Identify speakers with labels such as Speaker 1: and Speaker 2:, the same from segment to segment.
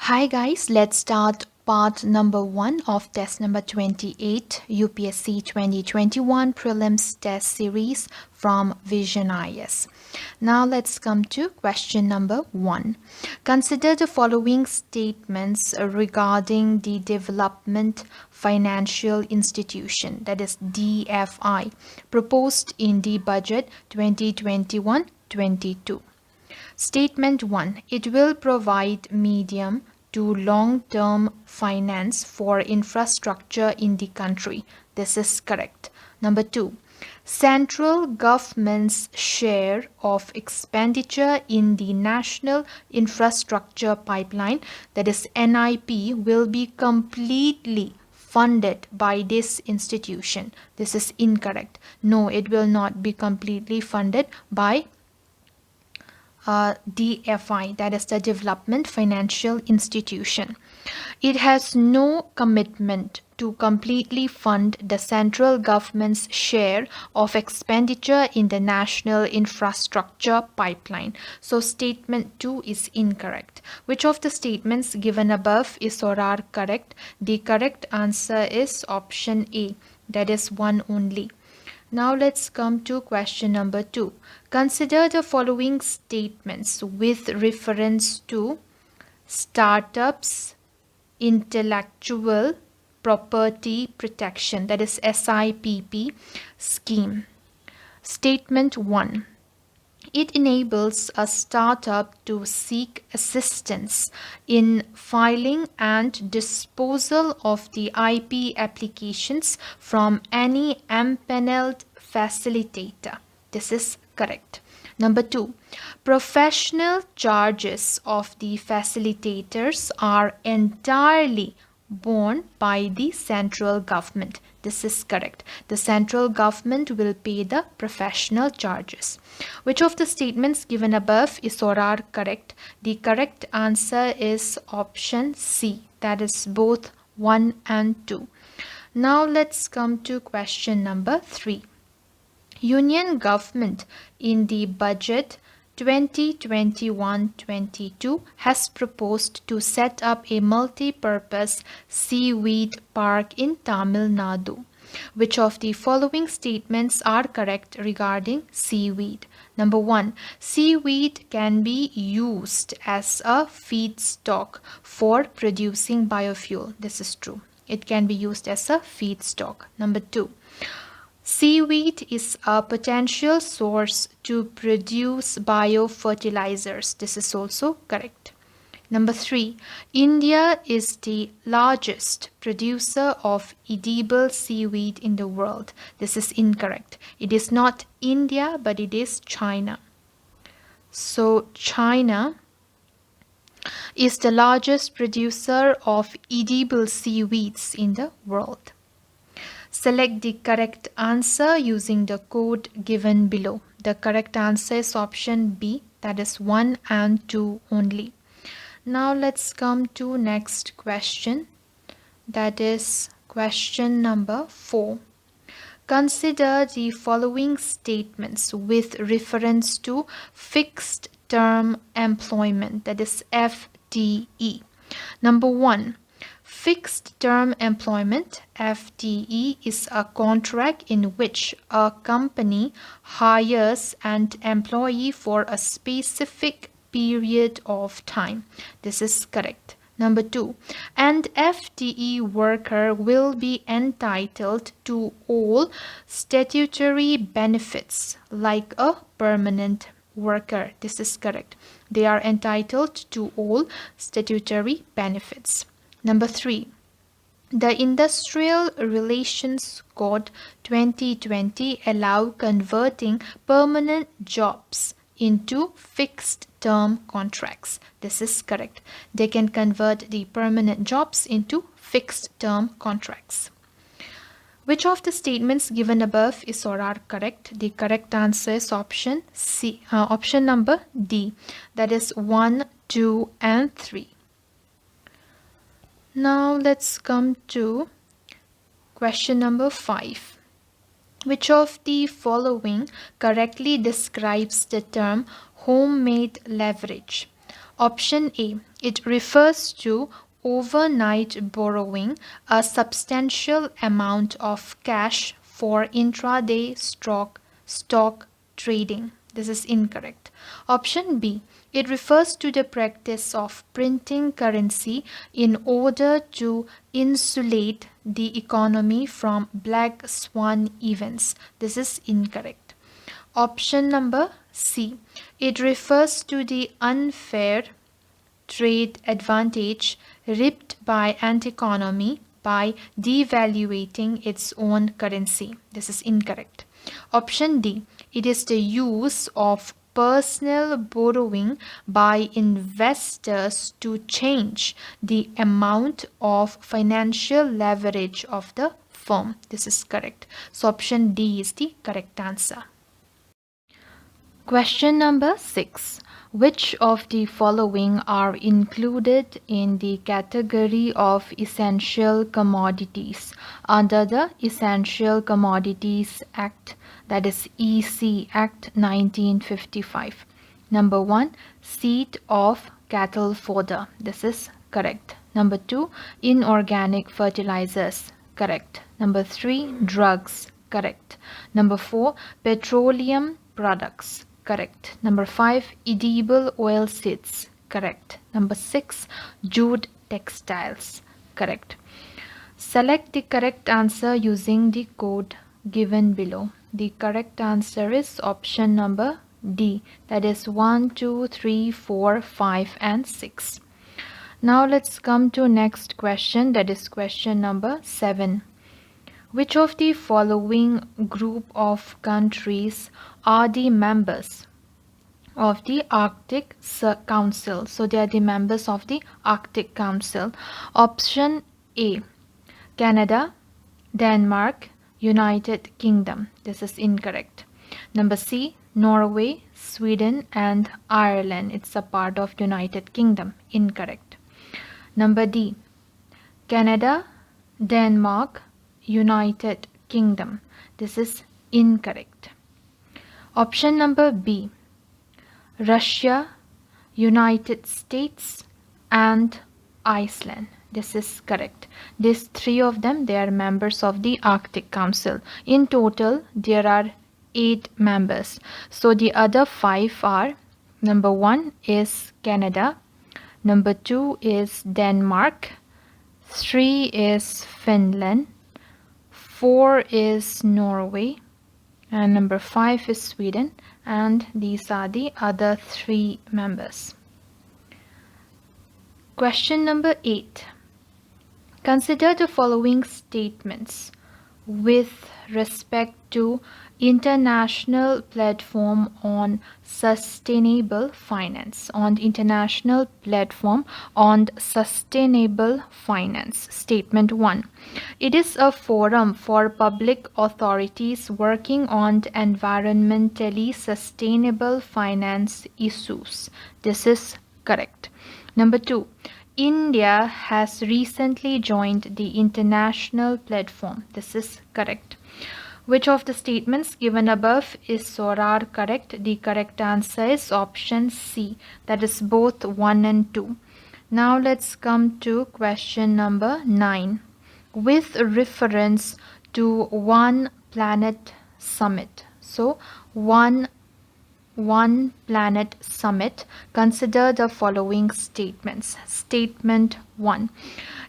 Speaker 1: Hi guys, let's start part number 1 of test number 28 UPSC 2021 Prelims test series from Vision IAS. Now let's come to question number 1. Consider the following statements regarding the development financial institution, that is DFI, proposed in the budget 2021-22. Statement 1. It will provide medium to long-term finance for infrastructure in the country. This is correct. Number 2. Central government's share of expenditure in the National Infrastructure Pipeline, that is NIP, will be completely funded by this institution. This is incorrect. No, it will not be completely funded by DFI, that is the Development Financial Institution. It has no commitment to completely fund the central government's share of expenditure in the National Infrastructure Pipeline. So statement 2 is incorrect. Which of the statements given above is or are correct? The correct answer is option A, that is one only. Now let's come to question number 2. Consider the following statements with reference to startups intellectual property protection, that is SIPP scheme. Statement 1. It enables a startup to seek assistance in filing and disposal of the IP applications from any empaneled facilitator. This is correct. Number 2. Professional charges of the facilitators are entirely borne by the central government. This is correct. The central government will pay the professional charges. Which of the statements given above is or are correct? The correct answer is option C, that is both 1 and 2. Now let's come to question number 3. Union government in the budget 2021-22 has proposed to set up a multi-purpose seaweed park in Tamil Nadu. Which of the following statements are correct regarding seaweed? Number 1. Seaweed can be used as a feedstock for producing biofuel. This is true. It can be used as a feedstock. Number 2. Seaweed is a potential source to produce biofertilizers. This is also correct. Number 3. India is the largest producer of edible seaweed in the world. This is incorrect. It is not India, but it is China. So China is the largest producer of edible seaweeds in the world. Select the correct answer using the code given below. The correct answer is option B, that is 1 and 2 only. Now let's come to next question, that is question number 4. Consider the following statements with reference to fixed term employment, that is FTE. Number 1. Fixed term employment FTE is a contract in which a company hires an employee for a specific period of time. This is correct. Number 2. An FTE worker will be entitled to all statutory benefits like a permanent worker. This is correct. They are entitled to all statutory benefits. Number 3. The Industrial Relations Code 2020 allow converting permanent jobs into fixed term contracts. This is correct. They can convert the permanent jobs into fixed term contracts. Which of the statements given above is or are correct? The correct answer is option C, option number D, that is 1, 2 and 3. Now let's come to question number 5. Which of the following correctly describes the term homemade leverage? Option A. It refers to overnight borrowing a substantial amount of cash for intraday stock trading. This is incorrect. Option B. It refers to the practice of printing currency in order to insulate the economy from black swan events. This is incorrect. Option number C. It refers to the unfair trade advantage reaped by an economy by devaluating its own currency. This is incorrect. Option D. It is the use of personal borrowing by investors to change the amount of financial leverage of the firm. This is correct. So option D is the correct answer. Question number 6. Which of the following are included in the category of essential commodities under the Essential Commodities Act, that is EC Act 1955? Number 1, seed of cattle fodder. This is correct. Number 2, inorganic fertilizers. Correct. Number 3, drugs. Correct. Number 4, petroleum products. Correct. Number 5, edible oil seeds. Correct. Number 6, jute textiles. Correct. Select the correct answer using the code given below. The correct answer is option number D, that is 1, 2, 3, 4, 5 and 6. Now let's come to next question, that is question number 7. Which of the following group of countries are the members of the Arctic Council? So they are the members of the Arctic Council. Option A, Canada, Denmark, United Kingdom. This is incorrect. Number C, Norway, Sweden and Ireland. It's a part of United Kingdom. Incorrect. Number D, Canada, Denmark, United Kingdom. This is incorrect. Option number B, Russia, United States and Iceland. This is correct. These three of them, they are members of the Arctic Council. In total, there are 8 members. So the other 5 are, number 1 is Canada, number 2 is Denmark, 3 is Finland, 4 is Norway, and number 5 is Sweden, and these are the other 3 members. Question number 8. Consider the following statements with respect to International Platform on Sustainable Finance. On International Platform on Sustainable Finance. Statement 1. It is a forum for public authorities working on environmentally sustainable finance issues. This is correct. Number 2. India has recently joined the international platform. This is correct. Which of the statements given above is or are correct? The correct answer is option C, that is both 1 and 2. Now let's come to question number 9. With reference to One Planet Summit. So One Planet Summit, consider the following statements. Statement 1.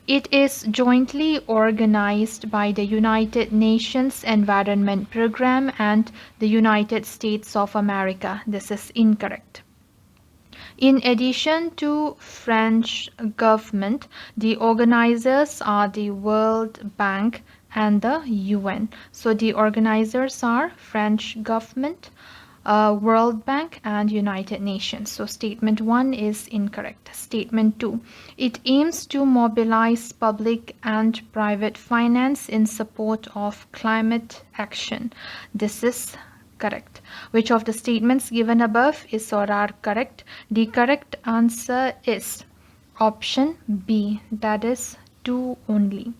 Speaker 1: It is jointly organized by the United Nations Environment Program and the United States of America. This is incorrect. In addition to French government, the organizers are the World Bank and the UN. So the organizers are French government, World Bank and United Nations. So statement 1 is incorrect. Statement 2. It aims to mobilize public and private finance in support of climate action. This is correct. Which of the statements given above is or are correct? The correct answer is option B, that is 2 only.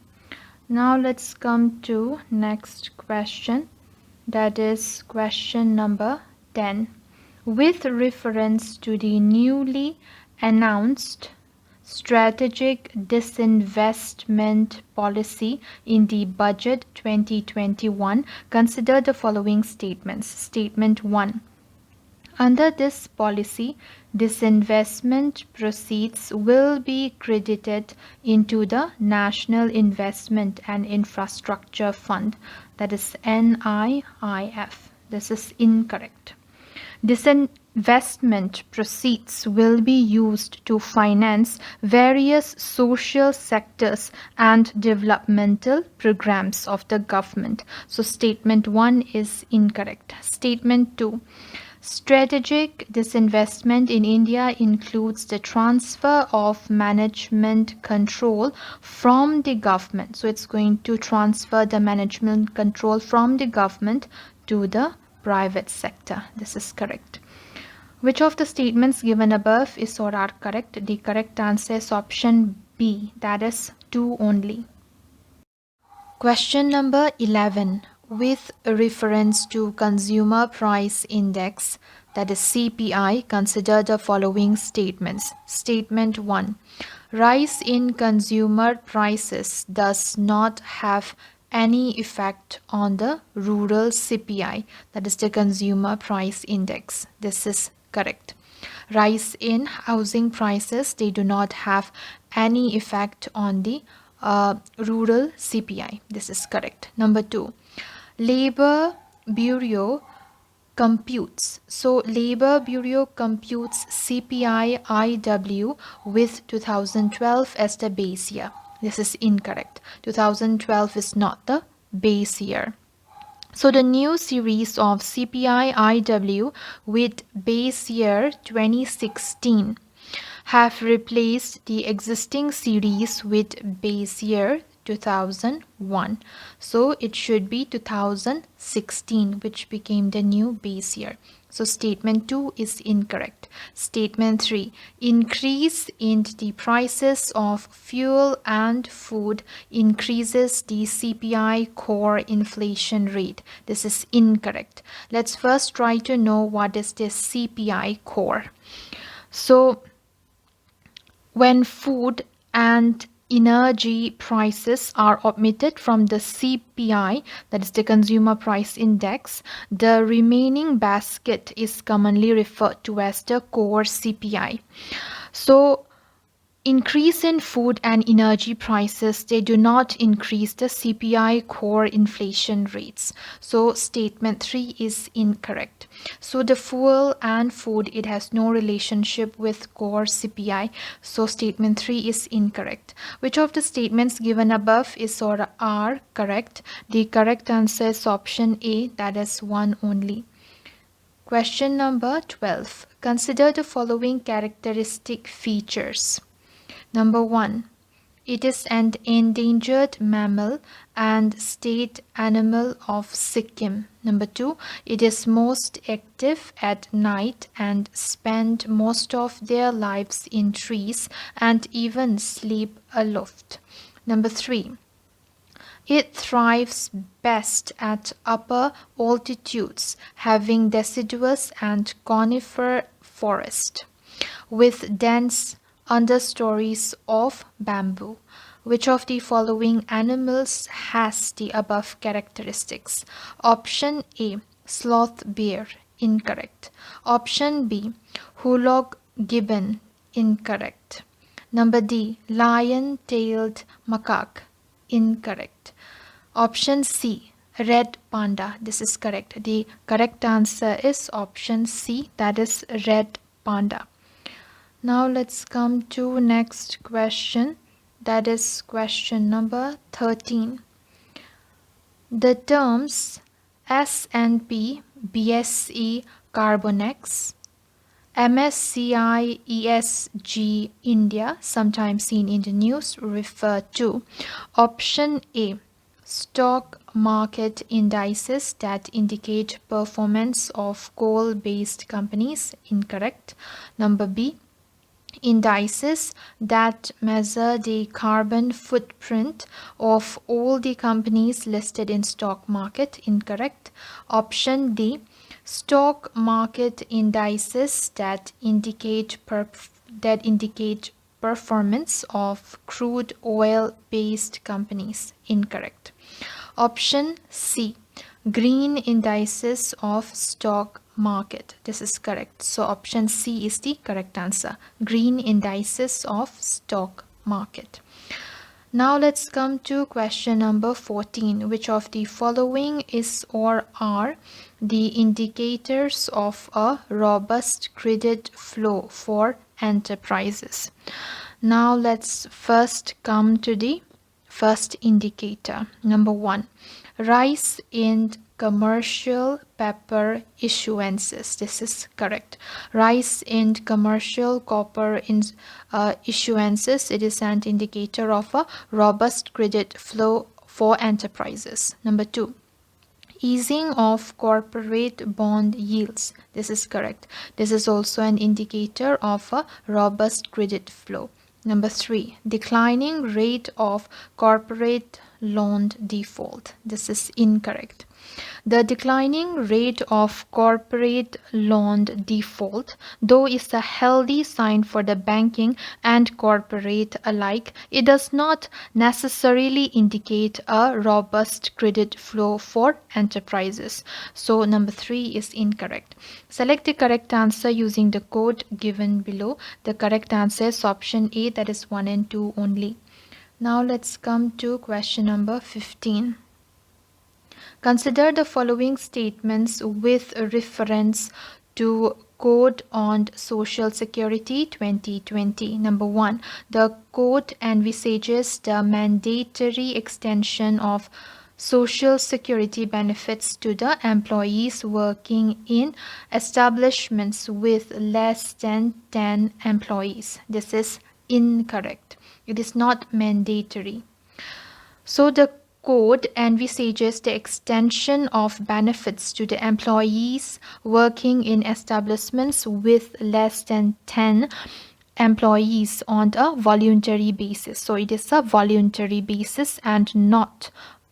Speaker 1: Now let's come to next question, that is question number 10. With reference to the newly announced strategic disinvestment policy in the budget 2021, consider the following statements. Statement 1. Under this policy, disinvestment proceeds will be credited into the National Investment and Infrastructure Fund, that is NIIF. This is incorrect. Disinvestment proceeds will be used to finance various social sectors and developmental programs of the government. So statement 1 is incorrect. Statement 2. Strategic disinvestment in India includes the transfer of management control from the government. So it's going to transfer the management control from the government to the private sector. This is correct. Which of the statements given above is or are correct? The correct answer is option B, that is 2 only. Question number 11. With reference to Consumer Price Index, that is CPI, consider the following statements. Statement 1. Rise in consumer prices does not have any effect on the rural CPI, that is the Consumer Price Index. This is correct. Rise in housing prices, they do not have any effect on the rural CPI. This is correct. Number 2. Labor Bureau computes. So Labor Bureau computes CPI IW with 2012 as the base year. This is incorrect. 2012 is not the base year. So the new series of CPI IW with base year 2016 have replaced the existing series with base year 2001. So it should be 2016, which became the new base year. So statement 2 is incorrect. Statement 3. Increase in the prices of fuel and food increases the CPI core inflation rate. This is incorrect. Let's first try to know what is this CPI core. So when food and energy prices are omitted from the CPI, that is the Consumer Price Index, the remaining basket is commonly referred to as the core CPI. So increase in food and energy prices, they do not increase the CPI core inflation rates. So statement 3 is incorrect. So the fuel and food, it has no relationship with core CPI. So statement 3 is incorrect. Which of the statements given above is or are correct? The correct answer is option A, that is 1 only. Question number 12. Consider the following characteristic features. Number 1. It is an endangered mammal and state animal of Sikkim. Number 2. It is most active at night and spend most of their lives in trees and even sleep aloft. Number 3. It thrives best at upper altitudes, having deciduous and conifer forest with dense understories of bamboo. Which of the following animals has the above characteristics? Option A, sloth bear, incorrect. Option B, hulog gibbon, incorrect. Number D, lion-tailed macaque, incorrect. Option C, red panda, this is correct. The correct answer is option C, that is red panda. Now let's come to next question, that is question number 13. The terms S&P, BSE, Carbonex, MSCI, ESG, India, sometimes seen in the news, refer to option A, stock market indices that indicate performance of coal-based companies, incorrect. Number B, indices that measure the carbon footprint of all the companies listed in stock market, incorrect. Option D, stock market indices that indicate performance of crude oil-based companies. Incorrect. Option C, green indices of stock market. This is correct. So option C is the correct answer. Green indices of stock market. Now let's come to question number 14. Which of the following is or are the indicators of a robust credit flow for enterprises? Now let's first come to the first indicator. Number 1, rise in commercial paper issuances. This is correct. Rise in commercial copper issuances. It is an indicator of a robust credit flow for enterprises. Number 2, easing of corporate bond yields. This is correct. This is also an indicator of a robust credit flow. Number 3, declining rate of corporate loan default. This is incorrect. The declining rate of corporate loan default, though, is a healthy sign for the banking and corporate alike, it does not necessarily indicate a robust credit flow for enterprises. So number 3 is incorrect. Select the correct answer using the code given below. The correct answer is option A, that is 1 and 2 only. Now let's come to question number 15. Consider the following statements with reference to Code on Social Security 2020. Number 1, the code envisages the mandatory extension of Social Security benefits to the employees working in establishments with less than 10 employees. This is incorrect. It is not mandatory. So the code envisages the extension of benefits to the employees working in establishments with less than 10 employees on a voluntary basis. So it is a voluntary basis and not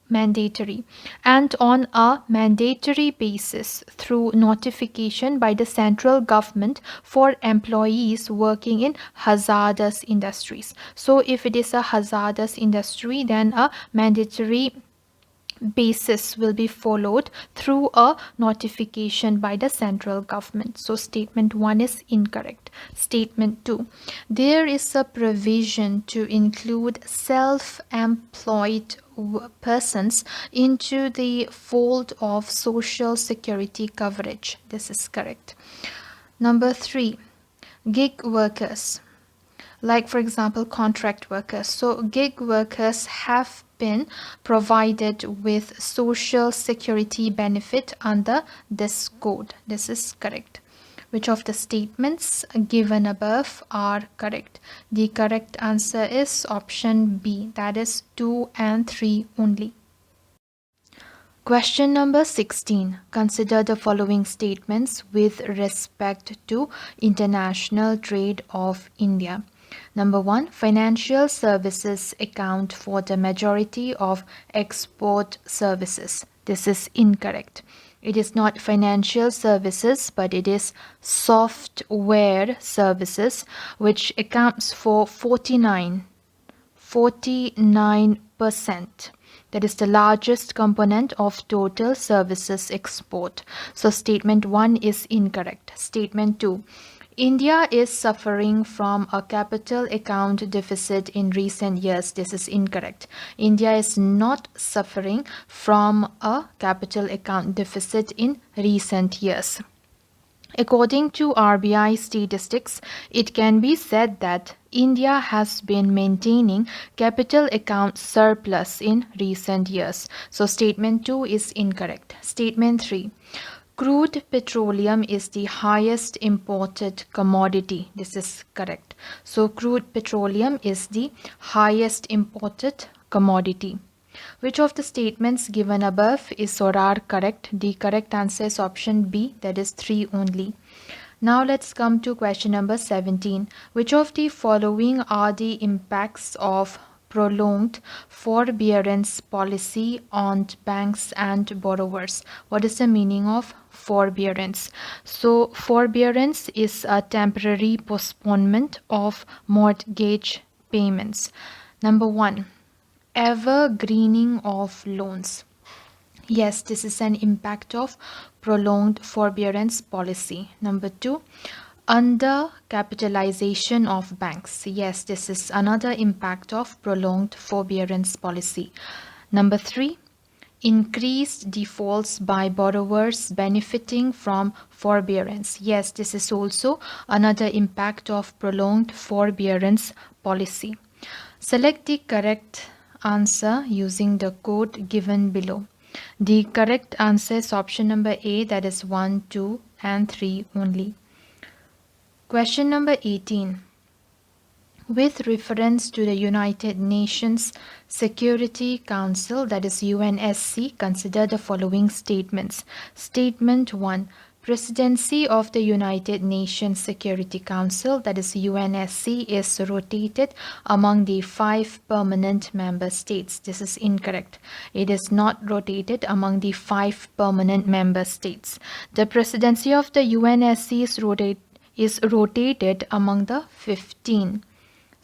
Speaker 1: mandatory, and on a mandatory basis through notification by the central government for employees working in hazardous industries. So if it is a hazardous industry, then a mandatory basis will be followed through a notification by the central government. So statement 1 is incorrect. Statement 2, there is a provision to include self-employed persons into the fold of Social Security coverage. This is correct. Number 3, gig workers, like for example contract workers. So gig workers have been provided with Social Security benefit under this code. This is correct. Which of the statements given above are correct? The correct answer is option B, that is 2 and 3 only. Question number 16. Consider the following statements with respect to international trade of India. Number 1, financial services account for the majority of export services. This is incorrect. It is not financial services, but it is software services, which accounts for 49%. That is the largest component of total services export. So statement 1 is incorrect. Statement 2, India is suffering from a capital account deficit in recent years. This is incorrect. India is not suffering from a capital account deficit in recent years. According to RBI statistics, it can be said that India has been maintaining capital account surplus in recent years. So statement 2 is incorrect. Statement 3, crude petroleum is the highest imported commodity. This is correct. So crude petroleum is the highest imported commodity. Which of the statements given above is or are correct? The correct answer is option B, that is 3 only. Now let's come to question number 17. Which of the following are the impacts of prolonged forbearance policy on banks and borrowers. What is the meaning of forbearance? So, forbearance is a temporary postponement of mortgage payments. Number one, evergreening of loans. Yes, this is an impact of prolonged forbearance policy. Number two, under capitalization of banks. Yes, this is another impact of prolonged forbearance policy. Number three, increased defaults by borrowers benefiting from forbearance. Yes, this is also another impact of prolonged forbearance policy. Select the correct answer using the code given below. The correct answer is option number A, that is 1, 2, and 3 only. Question number 18. With reference to the United Nations Security Council, that is UNSC, consider the following statements. Statement 1. Presidency of the United Nations Security Council, that is UNSC, is rotated among the 5 permanent member states. This is incorrect. It is not rotated among the 5 permanent member states. The presidency of the UNSC is rotated among the 15.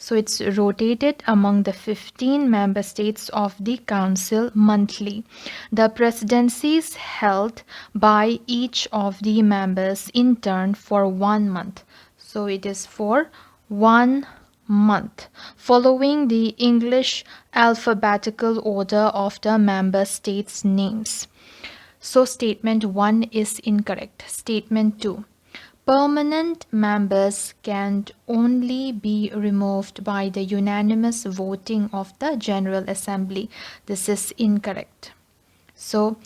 Speaker 1: So it's rotated among the 15 member states of the council monthly. The presidency is held by each of the members in turn for 1 month. So it is for 1 month, following the English alphabetical order of the member states' names. So statement 1 is incorrect. Statement 2. Permanent members can only be removed by the unanimous voting of the General Assembly. This is incorrect. So,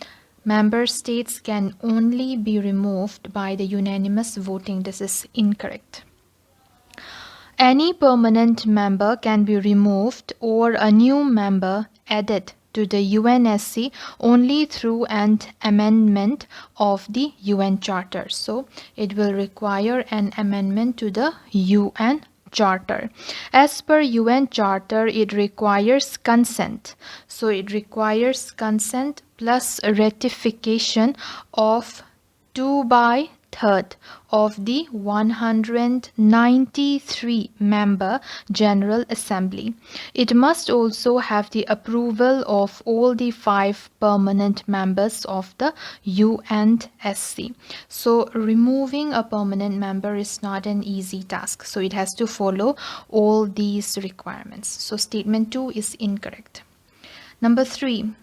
Speaker 1: member states can only be removed by the unanimous voting. This is incorrect. Any permanent member can be removed or a new member added to the UNSC only through an amendment of the UN Charter. So, it will require an amendment to the UN Charter. As per UN Charter, it requires consent. So, it requires consent plus ratification of 2/3 of the 193 member General Assembly. It must also have the approval of all the 5 permanent members of the UNSC. So removing a permanent member is not an easy task. So it has to follow all these requirements. So statement 2 is incorrect. Number 3,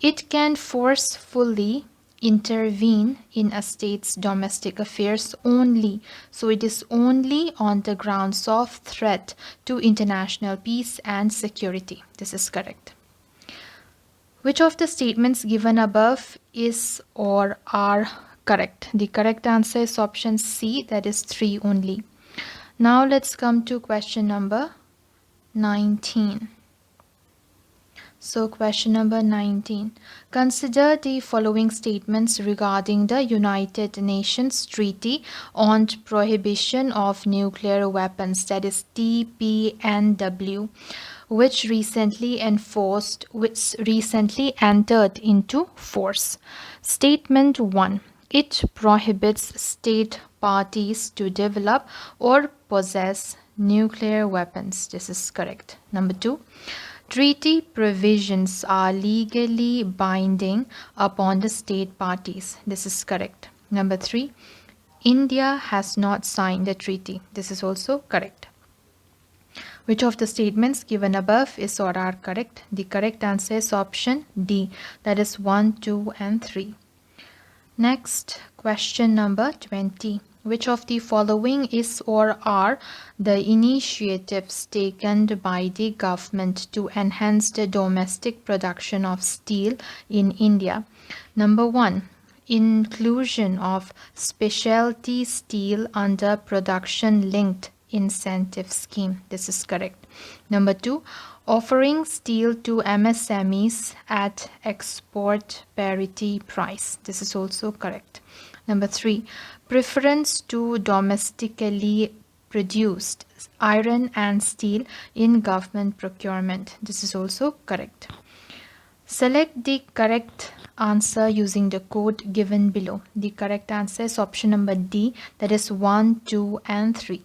Speaker 1: it can forcefully intervene in a state's domestic affairs only. So it is only on the grounds of threat to international peace and security. This is correct. Which of the statements given above is or are correct? The correct answer is option C, that is 3 only. Now let's come to question number 19. So question number 19. Consider the following statements regarding the United Nations Treaty on Prohibition of Nuclear Weapons, that is TPNW, which recently entered into force. Statement 1. It prohibits state parties to develop or possess nuclear weapons. This is correct. Number 2. Treaty provisions are legally binding upon the state parties. This is correct. Number 3. India has not signed the treaty. This is also correct. Which of the statements given above is or are correct? The correct answer is option D, that is 1, 2, and 3. Next, question number 20. Which of the following is or are the initiatives taken by the government to enhance the domestic production of steel in India? Number 1. Inclusion of specialty steel under production linked incentive scheme. This is correct. Number 2. Offering steel to MSMEs at export parity price. This is also correct. Number 3. Preference to domestically produced iron and steel in government procurement. This is also correct. Select the correct answer using the code given below. The correct answer is option number D, that is 1, 2 and 3.